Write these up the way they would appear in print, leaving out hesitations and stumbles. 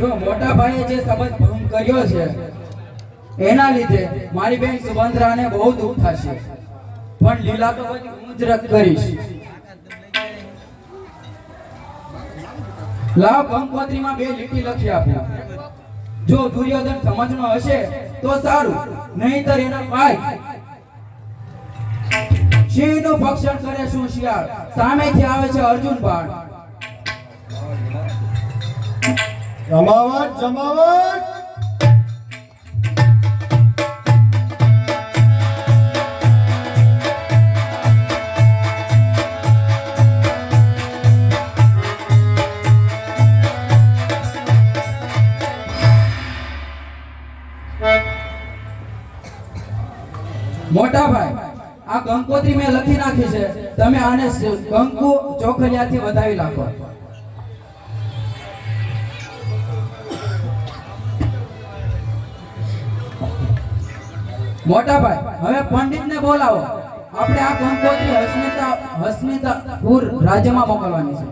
જો મોટા ભાઈએ જે સંબંધ ભંગ કર્યો છે એના લીધે મારી બેન સુભદ્રાને બહુ દુઃખ થશે, પણ લીલા તો બધી હું જ રદ કરીશ. લાવ કંકોત્રીમાં 2 લીટી લખી આપો. જો દુર્યોધન સમજનો હશે તો સારું, નહીંતર એના ભાઈ સિંહનું ભક્ષણ કરે શું શિયાળ, સામેથી આવે છે અર્જુન બાણ. જમાવટ જમાવટ. મોટા ભાઈ, આ કંકોત્રી મેં લખી નાખી છે, તમે આને કંકુ ચોખલિયાથી વધાવી નાખો. મોટા ભાઈ, હવે પંડિતને બોલાવો. આપણે આ કંકોત્રી હસ્તિનાપુર રાજ્યમાં મોકલવાની છે.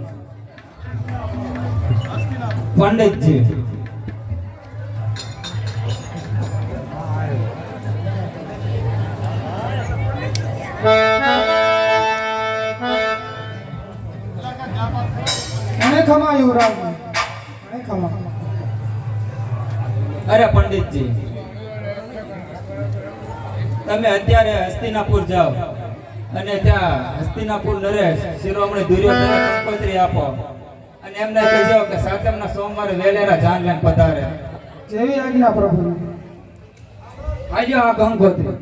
પંડિતજી, ખમા યુવરાજ, ખમા. અરે પંડિતજી, તમે અત્યારે હસ્તિનાપુર જાઓ અને ત્યાં હસ્તિનાપુર નરેશ શિરોમણી દુર્યોધનને કંકોત્રી આપો અને એમને કહેજો કે સાતમના સોમવારે વેલેરા જાન લઈને પધારે. જેવી આજ્ઞા પ્રભુ. આજે આ કંકોત્રી